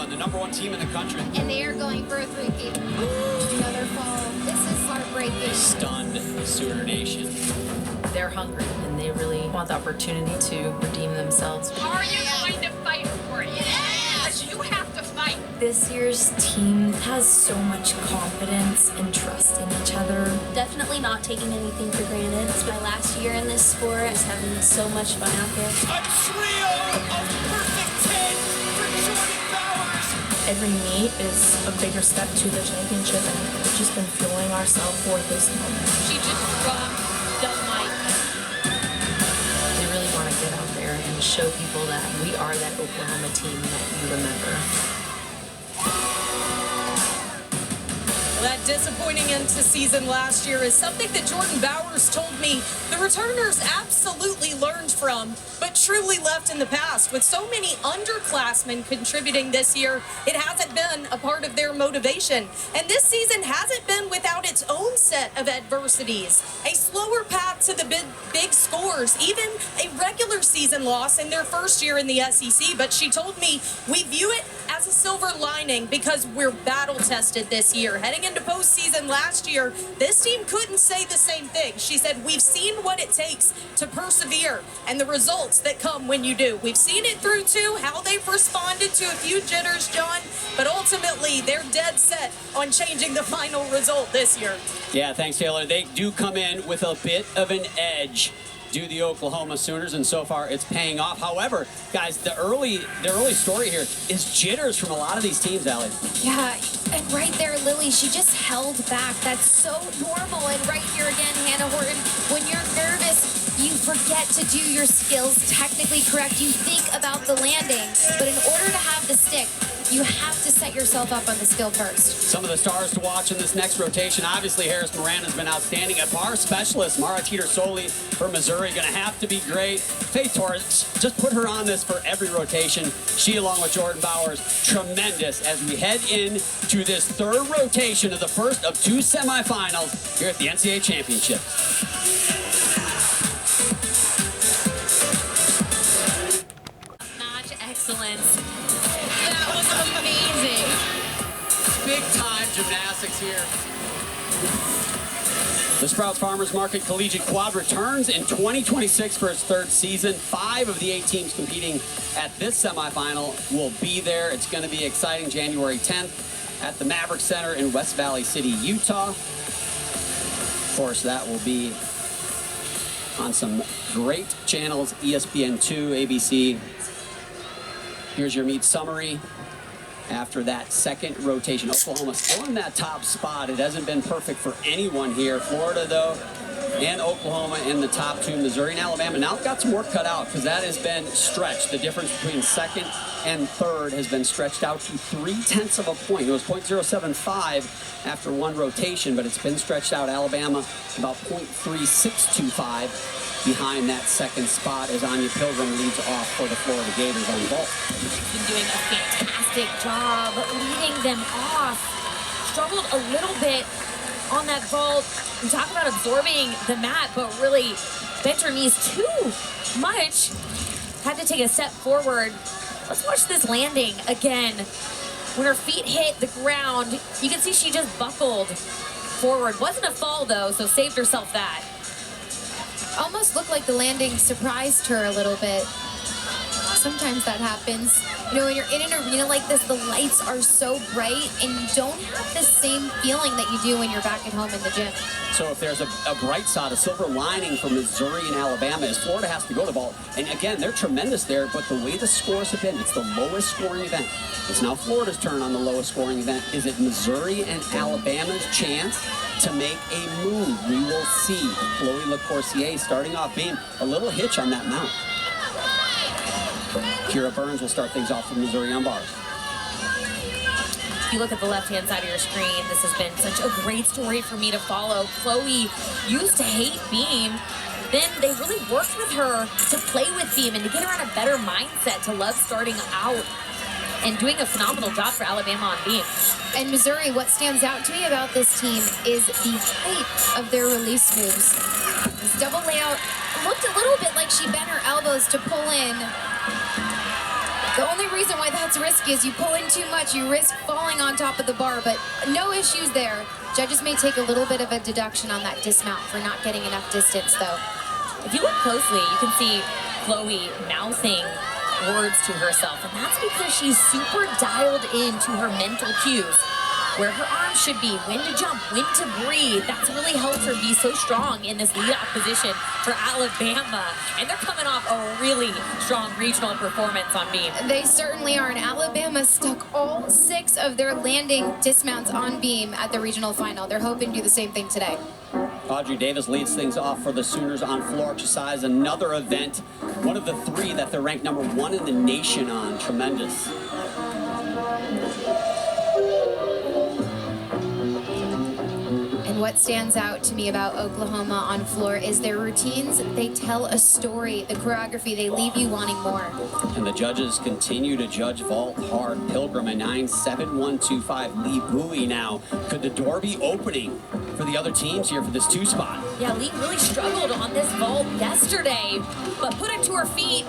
the #1 team in the country. And they are going for a three-peat. Another fall. This is heartbreaking. Stunned Sooner Nation. They're hungry, and they really want the opportunity to redeem themselves. Are you going to fight for it? Yes! You have to fight. This year's team has so much confidence and trust in each other. Definitely not taking anything for granted. It's my last year in this sport. Just having so much fun out there. A trio of perfect 10 for Jordan Bowers. Every meet is a bigger step to the championship, and we've just been fueling ourselves for this moment. She just dropped the mic. They really want to get out there and show people that we are that Oklahoma team that you remember. That disappointing end to season last year is something that Jordan Bowers told me the returners absolutely learned from, but truly left in the past. With so many underclassmen contributing this year, it hasn't been a part of their motivation. And this season hasn't been without its own set of adversities. A slower path to the big scores, even a regular season loss in their first year in the SEC. But she told me we view it as a silver lining because we're battle tested this year. Heading into postseason last year, this team couldn't say the same thing. She said, we've seen what it takes to persevere and the results that come when you do. We've seen it through too, how they've responded to a few jitters, John, but ultimately they're dead set on changing the final result this year. Yeah, thanks, Taylor. They do come in with a bit of an edge. Do the Oklahoma Sooners, and so far it's paying off. However, guys, the early story here is jitters from a lot of these teams, Allie. Yeah, and right there, Lily, she just held back. That's so normal. And right here again, Hannah Horton, when you're nervous, you forget to do your skills technically correct. You think about the landing, but in order to have the stick, you have to set yourself up on the skill first. Some of the stars to watch in this next rotation, obviously Harris Moran has been outstanding. A bar specialist, Mara Teeter-Soli for Missouri, going to have to be great. Faith Torres, just put her on this for every rotation. She, along with Jordan Bowers, tremendous as we head into this third rotation of the first of 2 semifinals here at the NCAA Championship. Notch excellence. That was amazing. Big time gymnastics here. The Sprouts Farmers Market Collegiate Quad returns in 2026 for its 3rd season. 5 of the 8 teams competing at this semifinal will be there. It's going to be exciting. January 10th at the Maverick Center in West Valley City, Utah. Of course, that will be on some great channels, ESPN2, ABC. Here's your meet summary. After that second rotation, Oklahoma still in that top spot. It hasn't been perfect for anyone here. Florida, though, and Oklahoma in the top 2. Missouri and Alabama now got some work cut out because that has been stretched. The difference between second and third has been stretched out to 0.3 of a point. It was 0.075 after one rotation, but it's been stretched out. Alabama about 0.3625 behind that second spot as Anya Pilgrim leads off for the Florida Gators on vault. Been doing a fantastic job leading them off. Struggled a little bit on that vault. We talk about absorbing the mat, but really bent her knees too much. Had to take a step forward. Let's watch this landing again. When her feet hit the ground, you can see she just buckled forward. Wasn't a fall though, so saved herself that. Almost looked like the landing surprised her a little bit. Sometimes that happens. You know, when you're in an arena like this, the lights are so bright and you don't have the same feeling that you do when you're back at home in the gym. So if there's a bright side, a silver lining for Missouri and Alabama is Florida has to go to the vault. And again, they're tremendous there, but the way the scores have been, it's the lowest scoring event. It's now Florida's turn on the lowest scoring event. Is it Missouri and Alabama's chance to make a move? We will see. Chloe LaCourcier starting off being a little hitch on that mount. Kira Burns will start things off for Missouri on bars. If you look at the left-hand side of your screen, this has been such a great story for me to follow. Chloe used to hate beam. Then they really worked with her to play with beam and to get her in a better mindset to love starting out and doing a phenomenal job for Alabama on beam. And Missouri, what stands out to me about this team is the height of their release moves. This double layout looked a little bit like she bent her elbows to pull in. The only reason why that that's risky. As you pull in too much, you risk falling on top of the bar, but no issues there. Judges may take a little bit of a deduction on that dismount for not getting enough distance, though. If you look closely, you can see Chloe mouthing words to herself, and that's because she's super dialed into her mental cues, where her arms should be, when to jump, when to breathe. That's really helped her be so strong in this lead-off position for Alabama. And they're coming off a really strong regional performance on beam. They certainly are, and Alabama stuck all 6 of their landing dismounts on beam at the regional final. They're hoping to do the same thing today. Audrey Davis leads things off for the Sooners on floor exercise. Another event, one of the 3 that they're ranked #1 in the nation on. Tremendous. And what stands out to me about Oklahoma on floor is their routines. They tell a story. The choreography, they leave you wanting more. And the judges continue to judge vault hard. Pilgrim at 9.7125. Lee Bowie now. Could the door be opening for the other teams here for this 2 spot? Yeah, Lee really struggled on this vault yesterday, but put it to her feet.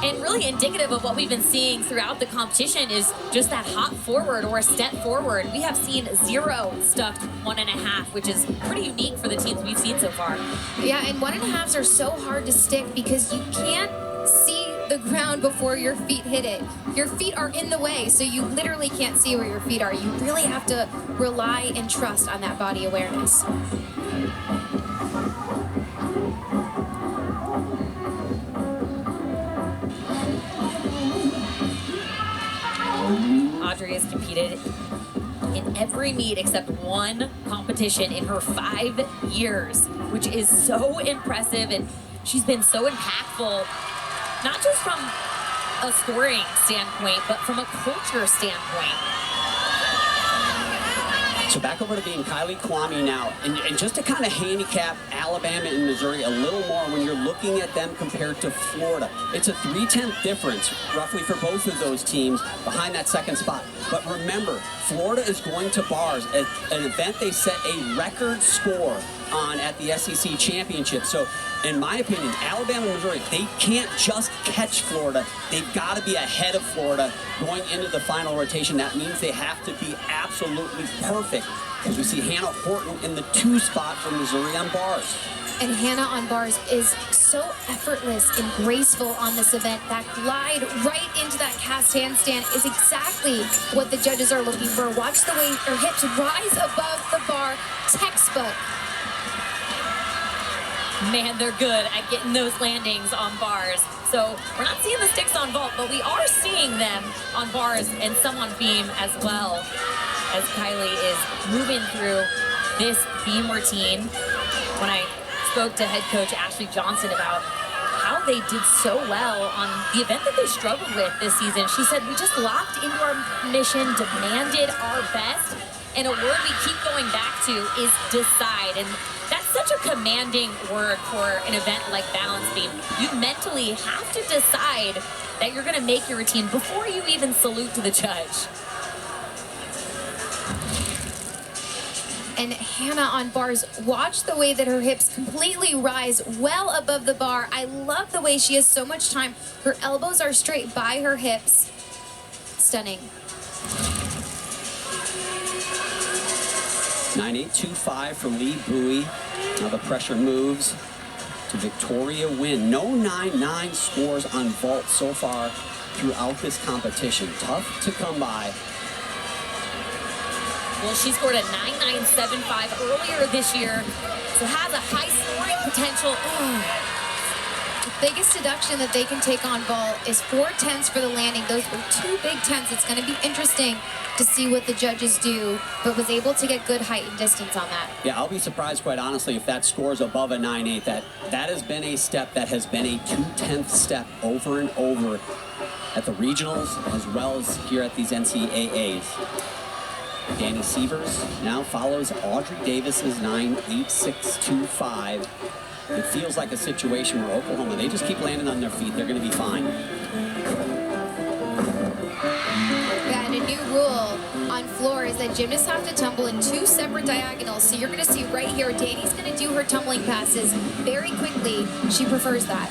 And really indicative of what we've been seeing throughout the competition is just that hop forward or a step forward. We have seen 0 stuck 1.5, which is pretty unique for the teams we've seen so far. Yeah, and 1.5s are so hard to stick because you can't see the ground before your feet hit it. Your feet are in the way, so you literally can't see where your feet are. You really have to rely and trust on that body awareness. Audrey has competed in every meet except 1 competition in her 5 years, which is so impressive, and she's been so impactful, not just from a scoring standpoint, but from a culture standpoint. So back over to being Kylie Kwame now, and just to kind of handicap Alabama and Missouri a little more when you're looking at them compared to Florida. It's a 3/10 difference, roughly, for both of those teams behind that 2nd spot. But remember, Florida is going to bars, at an event they set a record score on at the SEC Championship. So, in my opinion, Alabama and Missouri, they can't just catch Florida. They've got to be ahead of Florida going into the final rotation. That means they have to be absolutely perfect. As we see Hannah Horton in the 2 spot for Missouri on bars. And Hannah on bars is so effortless and graceful on this event. That glide right into that cast handstand is exactly what the judges are looking for. Watch the way her hips rise above the bar. Textbook. Man, they're good at getting those landings on bars. So we're not seeing the sticks on vault, but we are seeing them on bars and some on beam as well, as Kylie is moving through this beam routine. When I spoke to head coach Ashley Johnson about how they did so well on the event that they struggled with this season, she said, we just locked into our mission, demanded our best, and a word we keep going back to is decide. And that's such a commanding word for an event like balance beam. You mentally have to decide that you're going to make your routine before you even salute to the judge. And Hannah on bars, watch the way that her hips completely rise well above the bar. I love the way she has so much time. Her elbows are straight by her hips. Stunning. 9.825 for Lee Bowie. Now the pressure moves to Victoria Wynn. No 9.9 scores on vault so far throughout this competition. Tough to come by. Well, she scored a 9.975 earlier this year, so has a high scoring potential. The biggest deduction that they can take on vault is 4 tenths for the landing. Those were 2 big tenths. It's going to be interesting to see what the judges do, but was able to get good height and distance on that. Yeah, I'll be surprised, quite honestly, if that scores above a 9.8. That has been a step that has been a 2/10 step over and over at the regionals as well as here at these NCAAs. Danny Sievers now follows Audrey Davis's 9.8625. It feels like a situation where Oklahoma, they just keep landing on their feet. They're going to be fine. Yeah, and a new rule on floor is that gymnasts have to tumble in 2 separate diagonals. So you're going to see right here, Danny's going to do her tumbling passes very quickly. She prefers that.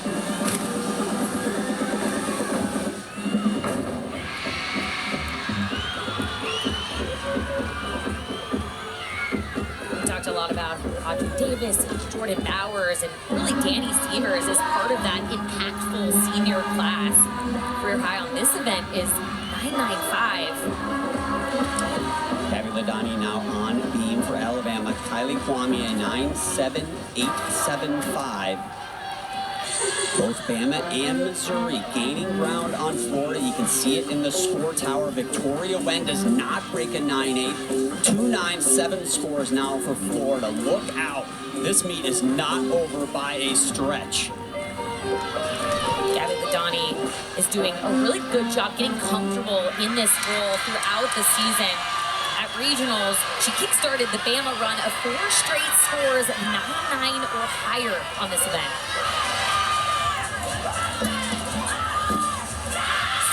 Davis, Jordan Bowers, and really Danny Severs is part of that impactful senior class. Career high on this event is 995. Gabby Ladani now on beam for Alabama. Kylie Kwame, 97875. Both Bama and Missouri gaining ground on Florida. You can see it in the score tower. Victoria Wen does not break a 9-8. 2-9-7 scores now for Florida. Look out. This meet is not over by a stretch. Gabby Ladani is doing a really good job getting comfortable in this role throughout the season. At regionals, she kickstarted the Bama run of 4 straight scores, 9-9 or higher on this event.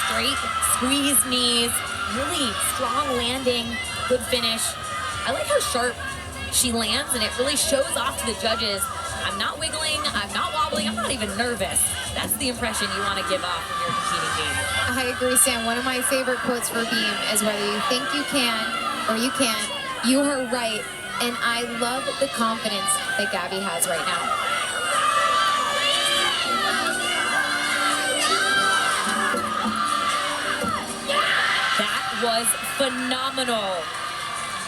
Straight, squeeze knees, really strong landing, good finish. I like how sharp she lands, and it really shows off to the judges. I'm not wiggling, I'm not wobbling, I'm not even nervous. That's the impression you want to give off when you're competing game. I agree, Sam. One of my favorite quotes for Beam is whether you think you can or you can't, you are right. And I love the confidence that Gabby has right now. Was phenomenal.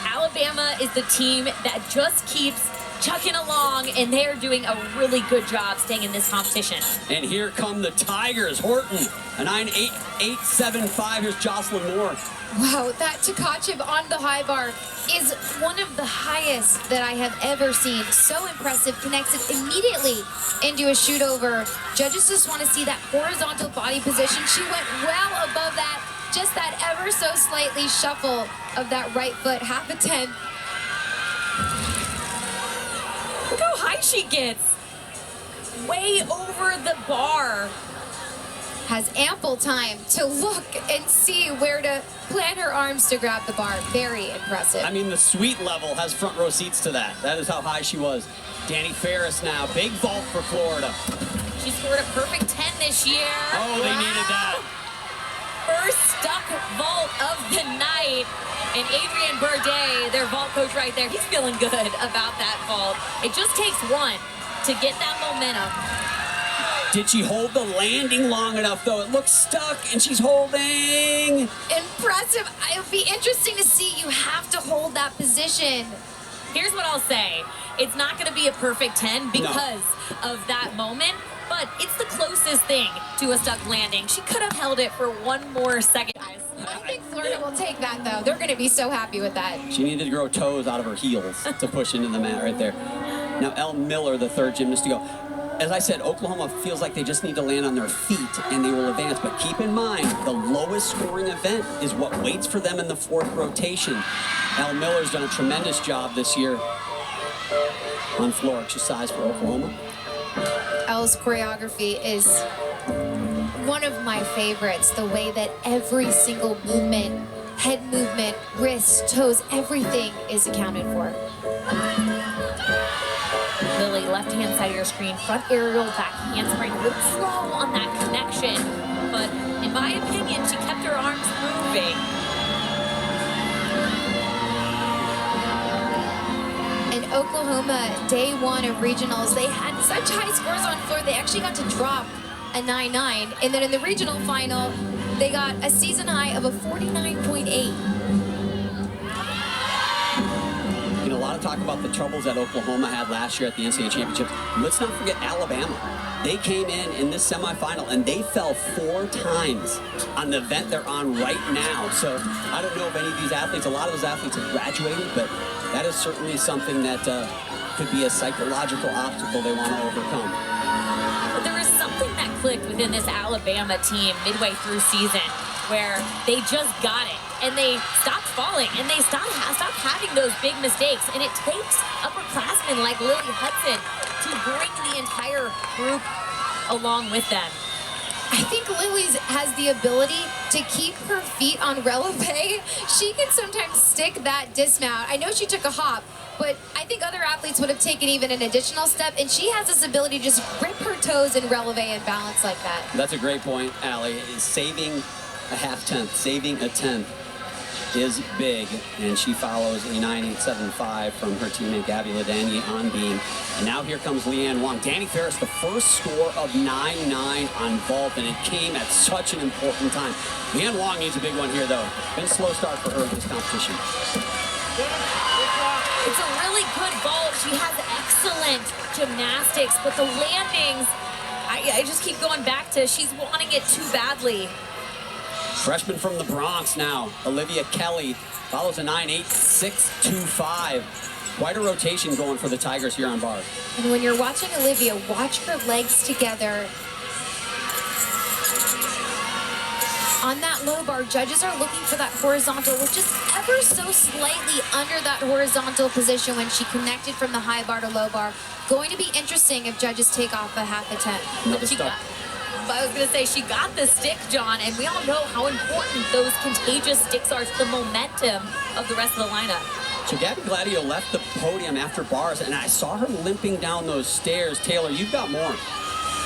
Alabama is the team that just keeps chucking along, and they're doing a really good job staying in this competition. And here come the Tigers. Horton, a 9.875. Here's Jocelyn Moore. Wow, that Tkachev on the high bar is one of the highest that I have ever seen. So impressive, connects it immediately into a shoot over. Judges just want to see that horizontal body position. She went well above that. Just that ever so slightly shuffle of that right foot, half a 10. Look how high she gets. Way over the bar. Has ample time to look and see where to plant her arms to grab the bar. Very impressive. I mean, the suite level has front row seats to that. That is how high she was. Danny Ferris now, big vault for Florida. She scored a perfect 10 this year. Oh, they needed that. First stuck vault of the night. And Adrian Burdett, their vault coach right there, he's feeling good about that vault. It just takes one to get that momentum. Did she hold the landing long enough, though? It looks stuck, and she's holding. Impressive. It'll be interesting to see. You have to hold that position. Here's what I'll say. It's not going to be a perfect 10 because of that moment. But it's the closest thing to a stuck landing. She could have held it for one more second. I think Florida will take that, though. They're going to be so happy with that. She needed to grow toes out of her heels to push into the mat right there. Now, Elle Miller, the third gymnast to go. As I said, Oklahoma feels like they just need to land on their feet and they will advance. But keep in mind, the lowest scoring event is what waits for them in the 4th rotation. Elle Miller's done a tremendous job this year on floor exercise for Oklahoma. Elle's choreography is one of my favorites. The way that every single movement, head movement, wrists, toes, everything is accounted for. Lily, left-hand side of your screen, front aerial, back handspring, a little slow on that connection. But in my opinion, she kept her arms moving. Oklahoma, day 1 of regionals, they had such high scores on floor, they actually got to drop a 9-9. And then in the regional final, they got a season high of a 49.8. You know, a lot of talk about the troubles that Oklahoma had last year at the NCAA championship. Let's not forget Alabama. They came in this semifinal and they fell 4 times on the event they're on right now. So I don't know if any of these athletes, a lot of those athletes have graduated, but that is certainly something that could be a psychological obstacle they want to overcome. But there was something that clicked within this Alabama team midway through season where they just got it and they stopped falling and they stopped having those big mistakes. And it takes upperclassmen like Lily Hudson to bring the entire group along with them. I think Lily has the ability to keep her feet on releve. She can sometimes stick that dismount. I know she took a hop, but I think other athletes would have taken even an additional step, and she has this ability to just grip her toes and releve and balance like that. That's a great point, Allie. Saving a half-tenth, saving a tenth. is big, and she follows a 9.875 from her teammate Gabby Ladanier on beam. And now here comes Leanne Wong. Danny Ferris, the first score of 9-9 on vault, and it came at such an important time. Leanne Wong needs a big one here, though. Been a slow start for her in this competition. It's a really good vault. She has excellent gymnastics, but the landings, I just keep going back to she's wanting it too badly. Freshman from the Bronx now, Olivia Kelly, follows a 9.865. Quite a rotation going for the Tigers here on bars. And when you're watching Olivia, watch her legs together. On that low bar, judges are looking for that horizontal, which is ever so slightly under that horizontal position when she connected from the high bar to low bar. Going to be interesting if judges take off a half attempt. I was going to say, she got the stick, John, and we all know how important those contagious sticks are to the momentum of the rest of the lineup. So Gabby Gladio left the podium after bars, and I saw her limping down those stairs. Taylor, you've got more.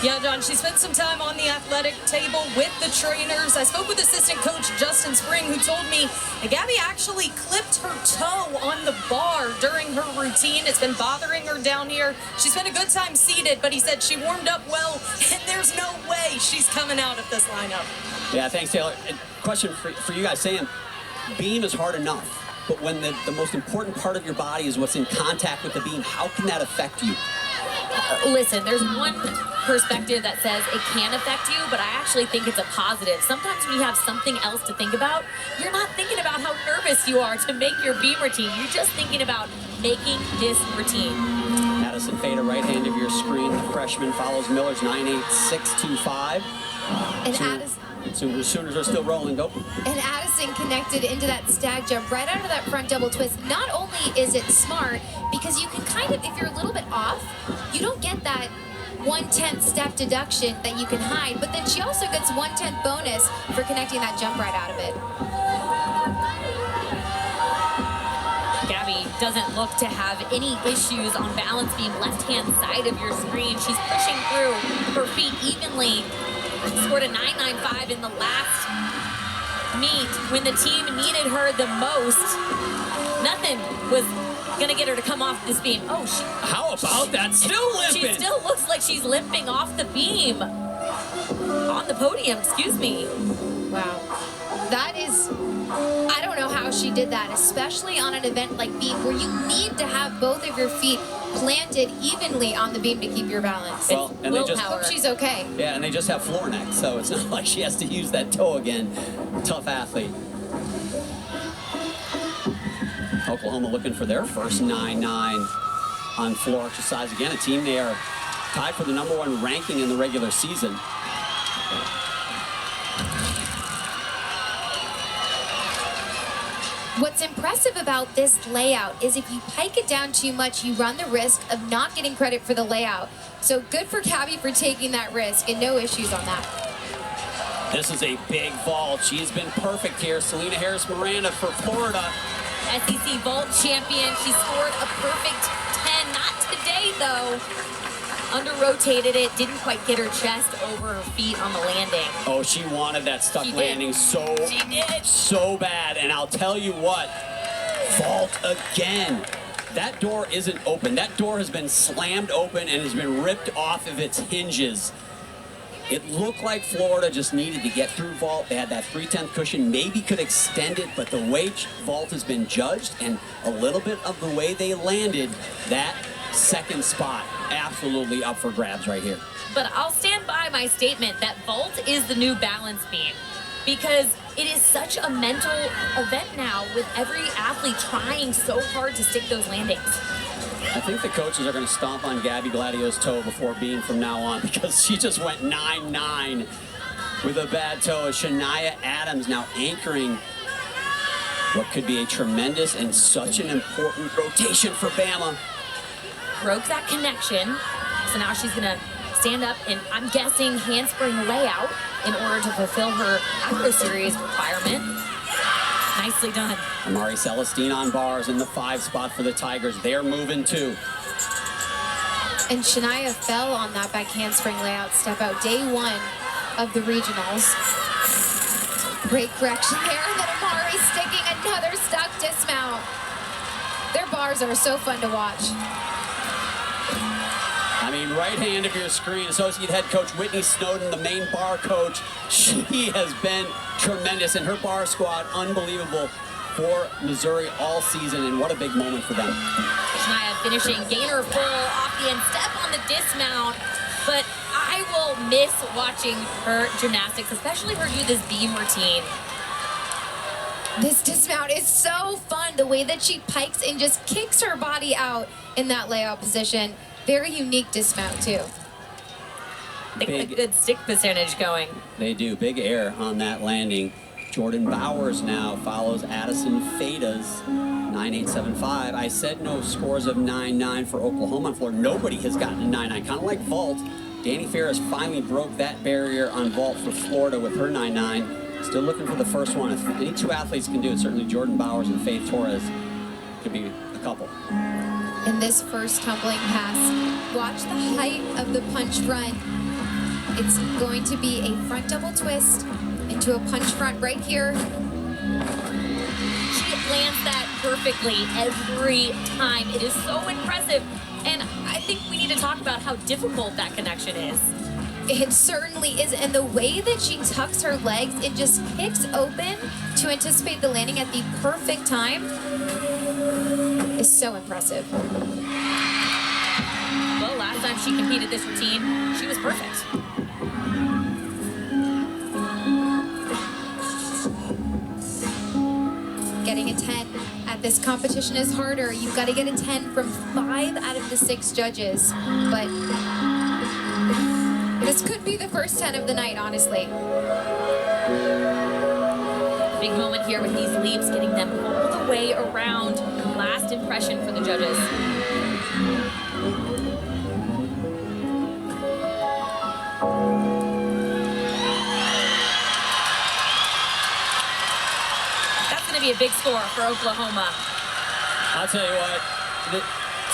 Yeah, John, she spent some time on the athletic table with the trainers. I spoke with assistant coach Justin Spring, who told me that Gabby actually clipped her toe on the bar during her routine. It's been bothering her down here. She spent a good time seated, but he said she warmed up well, and there's no way she's coming out of this lineup. Yeah, thanks, Taylor. Question for you guys, saying beam is hard enough, but when the most important part of your body is what's in contact with the beam, how can that affect you? Listen, there's one perspective that says it can affect you, but I actually think it's a positive. Sometimes when you have something else to think about, you're not thinking about how nervous you are to make your beam routine. You're just thinking about making this routine. Madison Fada, right hand of your screen. The freshman follows Miller's 9.865. And Addison. Sooners are still rolling. Go. And Addison connected into that stag jump right out of that front double twist. Not only is it smart, because you can kind of, if you're a little bit off, you don't get that 1/10 step deduction that you can hide, but then she also gets 1/10 bonus for connecting that jump right out of it. Gabby doesn't look to have any issues on balance beam left-hand side of your screen. She's pushing through her feet evenly. Scored a 9.95 in the last meet when the team needed her the most. Nothing was gonna get her to come off this beam. Oh, how about that? Still limping. She still looks like she's limping off the beam. On the podium, excuse me. Wow. That is, I don't know how she did that, especially on an event like beam where you need to have both of your feet planted evenly on the beam to keep your balance. Well, and they just hope she's okay. Yeah, and they just have floor neck, so it's not like she has to use that toe again. Tough athlete. Oklahoma looking for their first 9-9 on floor exercise. Again, a team they are tied for the #1 ranking in the regular season. What's impressive about this layout is if you pike it down too much, you run the risk of not getting credit for the layout. So good for Gabby for taking that risk, and no issues on that. This is a big vault. She's been perfect here. Selena Harris-Miranda for Florida. SEC vault champion. She scored a perfect 10. Not today, though. Under-rotated it, didn't quite get her chest over her feet on the landing. Oh, she wanted that stuck landing so bad. And I'll tell you what, vault again. That door isn't open. That door has been slammed open and has been ripped off of its hinges. It looked like Florida just needed to get through vault. They had that 3/10 cushion, maybe could extend it, but the way vault has been judged and a little bit of the way they landed, that second spot absolutely up for grabs right here. But I'll stand by my statement that vault is the new balance beam, because it is such a mental event now with every athlete trying so hard to stick those landings. I think the coaches are going to stomp on Gabby Gladio's toe before beam from now on, because she just went 9-9 with a bad toe. Shania Adams now anchoring what could be a tremendous and such an important rotation for Bama. Broke that connection, so now she's gonna stand up and I'm guessing handspring layout in order to fulfill her Acro Series requirement. Nicely done. Amari Celestine on bars in the 5 spot for the Tigers. They're moving too. And Shania fell on that back handspring layout step out day 1 of the regionals. Great correction there, and then Amari sticking another stuck dismount. Their bars are so fun to watch. I mean, right hand of your screen, Associate Head Coach Whitney Snowden, the main bar coach. She has been tremendous, and her bar squad, unbelievable for Missouri all season, and what a big moment for them. Shania finishing gainer full off the end step on the dismount, but I will miss watching her gymnastics, especially her do this beam routine. This dismount is so fun, the way that she pikes and just kicks her body out in that layout position. Very unique dismount too. They got a good stick percentage going. They do. Big air on that landing. Jordan Bowers now follows Addison Fada's 9.875. I said no scores of 9.9 for Oklahoma on floor. Nobody has gotten a 9.9. Kind of like vault. Danny Ferris finally broke that barrier on vault for Florida with her 9.9. Still looking for the first one. If any two athletes can do it, certainly Jordan Bowers and Faith Torres could be a couple. In this first tumbling pass, watch the height of the punch front. It's going to be a front double twist into a punch front right here. She lands that perfectly every time. It is so impressive. And I think we need to talk about how difficult that connection is. It certainly is, and the way that she tucks her legs and just kicks open to anticipate the landing at the perfect time is so impressive. Well, last time she competed this routine, she was perfect. Getting a 10 at this competition is harder. You've got to get a 10 from 5 out of the 6 judges, but this could be the first 10 of the night, honestly. Big moment here with these leaps, getting them all the way around. Last impression for the judges. That's going to be a big score for Oklahoma. I'll tell you what,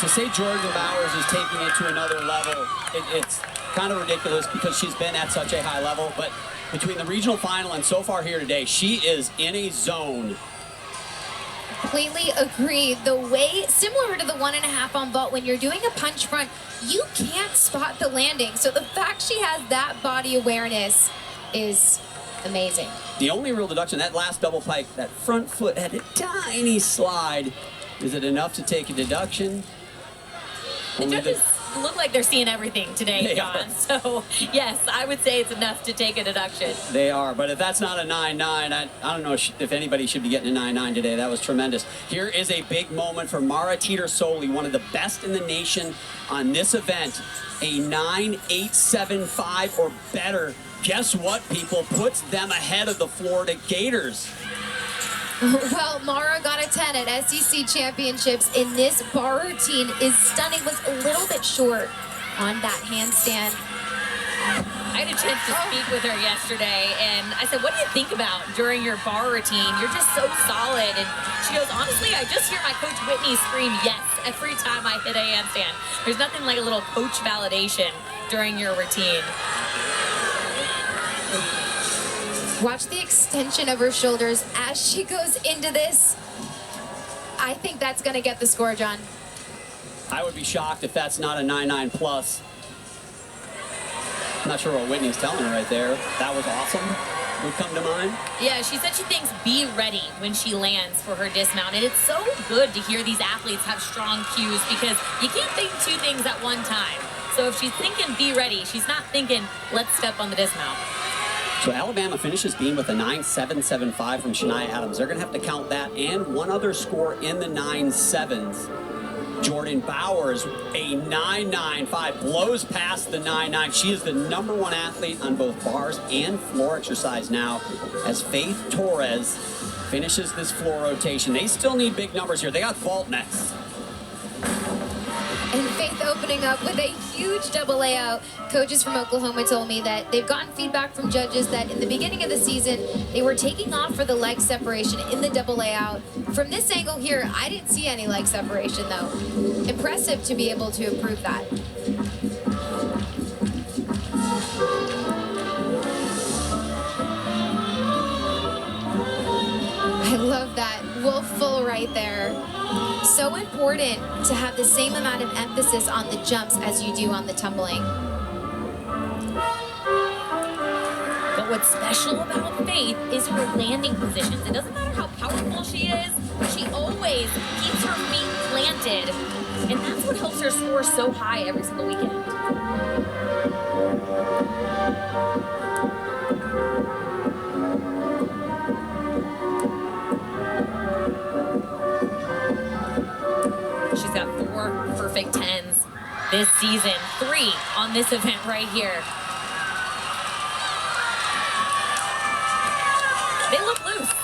to say Jordan Bowers is taking it to another level, it's kind of ridiculous because she's been at such a high level, but between the regional final and so far here today, she is in a zone. Completely agree. The way, similar to the 1.5 on vault, when you're doing a punch front, you can't spot the landing. So the fact she has that body awareness is amazing. The only real deduction, that last double pike, that front foot had a tiny slide. Is it enough to take a deduction? The judges look like they're seeing everything today, John. So, yes, I would say it's enough to take a deduction. They are, but if that's not a 9.9, I don't know if anybody should be getting a 9.9 today. That was tremendous. Here is a big moment for Mara Teeter-Soli, one of the best in the nation on this event. A 9.875 or better. Guess what, people? Puts them ahead of the Florida Gators. Well, Mara got a 10 at SEC Championships, and this bar routine is stunning. Was a little bit short on that handstand. I had a chance to speak with her yesterday, and I said, what do you think about during your bar routine? You're just so solid. And she goes, honestly, I just hear my coach Whitney scream yes every time I hit a handstand. There's nothing like a little coach validation during your routine. Watch the extension of her shoulders as she goes into this. I think that's going to get the score, John. I would be shocked if that's not a 9.9 plus. I'm not sure what Whitney's telling her right there. That was awesome. Would come to mind. Yeah, she said she thinks be ready when she lands for her dismount. And it's so good to hear these athletes have strong cues because you can't think two things at one time. So if she's thinking be ready, she's not thinking let's step on the dismount. So Alabama finishes being with a 9.775 from Shania Adams. They're going to have to count that and one other score in the 9.7s. Jordan Bowers, a 9.95, blows past the 9.9. She is the #1 athlete on both bars and floor exercise now as Faith Torres finishes this floor rotation. They still need big numbers here. They got vault next. And Faith opening up with a huge double layout. Coaches from Oklahoma told me that they've gotten feedback from judges that in the beginning of the season, they were taking off for the leg separation in the double layout. From this angle here, I didn't see any leg separation though. Impressive to be able to improve that. I love that. Wolf full right there. So important to have the same amount of emphasis on the jumps as you do on the tumbling. But what's special about Faith is her landing positions. It doesn't matter how powerful she is, she always keeps her feet planted. And that's what helps her score so high every single weekend. She's got 4 perfect 10s this season, 3 on this event right here. They look loose.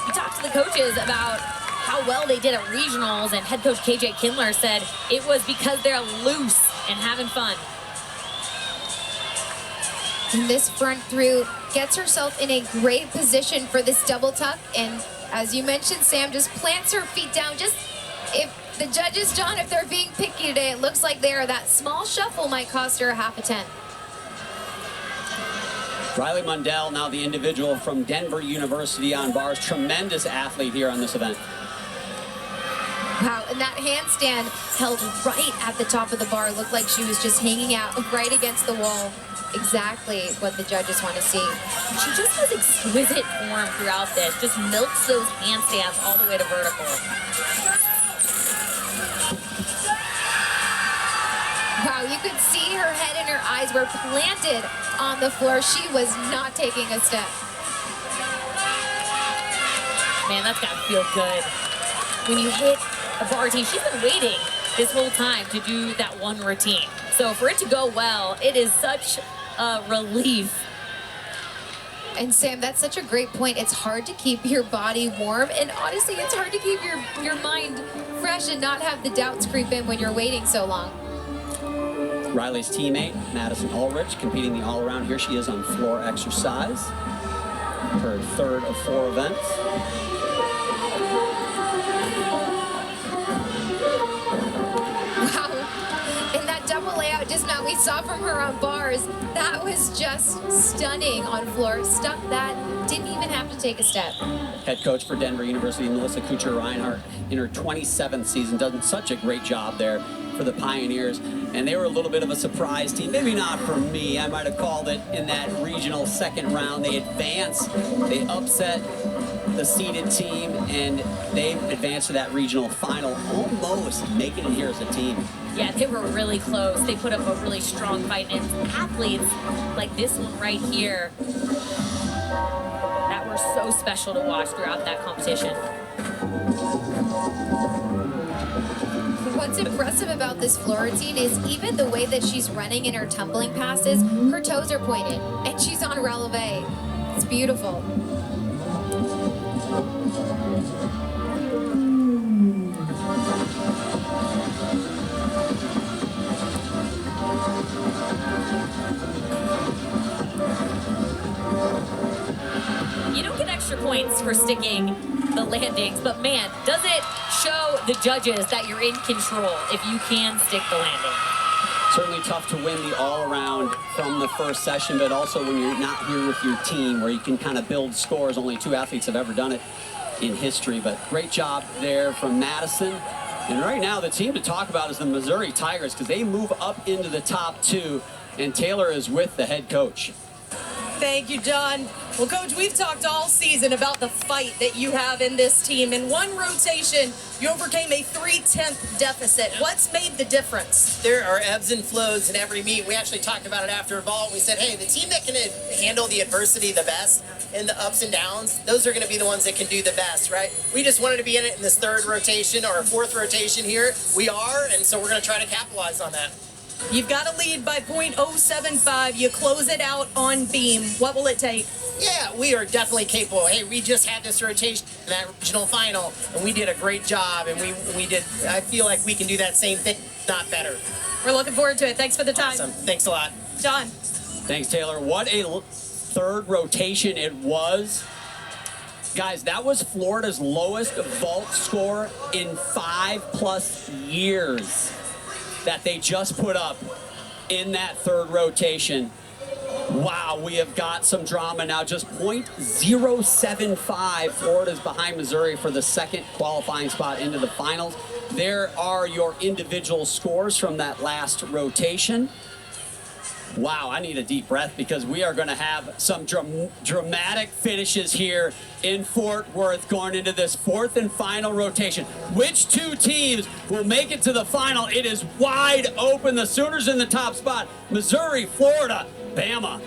We talked to the coaches about how well they did at regionals, and head coach KJ Kindler said it was because they're loose and having fun. And this front through gets herself in a great position for this double tuck. And as you mentioned, Sam just plants her feet down. Just if the judges, John, if they're being picky today, it looks like they are. That small shuffle might cost her a half a 10. Riley Mundell, now the individual from Denver University on bars. Tremendous athlete here on this event. Wow, and that handstand held right at the top of the bar. Looked like she was just hanging out right against the wall. Exactly what the judges want to see. She just has exquisite form throughout this. Just milks those handstands all the way to vertical. Wow, you could see her head and her eyes were planted on the floor. She was not taking a step. Man, that's gotta feel good. When you hit a bar routine, she's been waiting this whole time to do that one routine. So for it to go well, it is such a relief. And Sam, that's such a great point. It's hard to keep your body warm, and honestly, it's hard to keep your mind fresh and not have the doubts creep in when you're waiting so long. Riley's teammate, Madison Ulrich, competing the all-around. Here she is on floor exercise. Her 3rd of 4 events. Wow. And that double layout dismount we saw from her on bars, that was just stunning on floor. Stuck that, didn't even have to take a step. Head coach for Denver University, Melissa Kuchar-Reinhardt, in her 27th season, does such a great job there for the Pioneers. And they were a little bit of a surprise team. Maybe not for me. I might have called it in that regional 2nd round. They advanced, they upset the seeded team, and they advanced to that regional final, almost making it here as a team. Yeah, they were really close. They put up a really strong fight, and athletes like this one right here that were so special to watch throughout that competition. What's impressive about this floor routine is even the way that she's running in her tumbling passes, her toes are pointed, and she's on releve. It's beautiful. You don't get extra points for sticking the landings, but man, does it show the judges that you're in control if you can stick the landing. Certainly tough to win the all-around from the first session, but also when you're not here with your team where you can kind of build scores. Only 2 athletes have ever done it in history, but great job there from Madison. And right now the team to talk about is the Missouri Tigers, because they move up into the top 2, and Taylor is with the head coach. Thank you, John. Well, Coach, we've talked all season about the fight that you have in this team. In one rotation, you overcame a 3/10 deficit. What's made the difference? There are ebbs and flows in every meet. We actually talked about it after a ball. We said, hey, the team that can handle the adversity the best and the ups and downs, those are going to be the ones that can do the best, right? We just wanted to be in it in this 3rd rotation or 4th rotation here. We are, and so we're going to try to capitalize on that. You've got to lead by .075. You close it out on beam. What will it take? Yeah, we are definitely capable. Hey, we just had this rotation in that regional final, and we did a great job, and we did, I feel like we can do that same thing, not better. We're looking forward to it. Thanks for the time. Awesome. Thanks a lot. John. Thanks, Taylor. What a 3rd rotation it was. Guys, that was Florida's lowest vault score in 5+ years that they just put up in that 3rd rotation. Wow, we have got some drama now. Just .075. Florida's behind Missouri for the second qualifying spot into the finals. There are your individual scores from that last rotation. Wow, I need a deep breath because we are going to have some dramatic finishes here in Fort Worth going into this fourth and final rotation. Which two teams will make it to the final? It is wide open. The Sooners in the top spot. Missouri, Florida, Bama.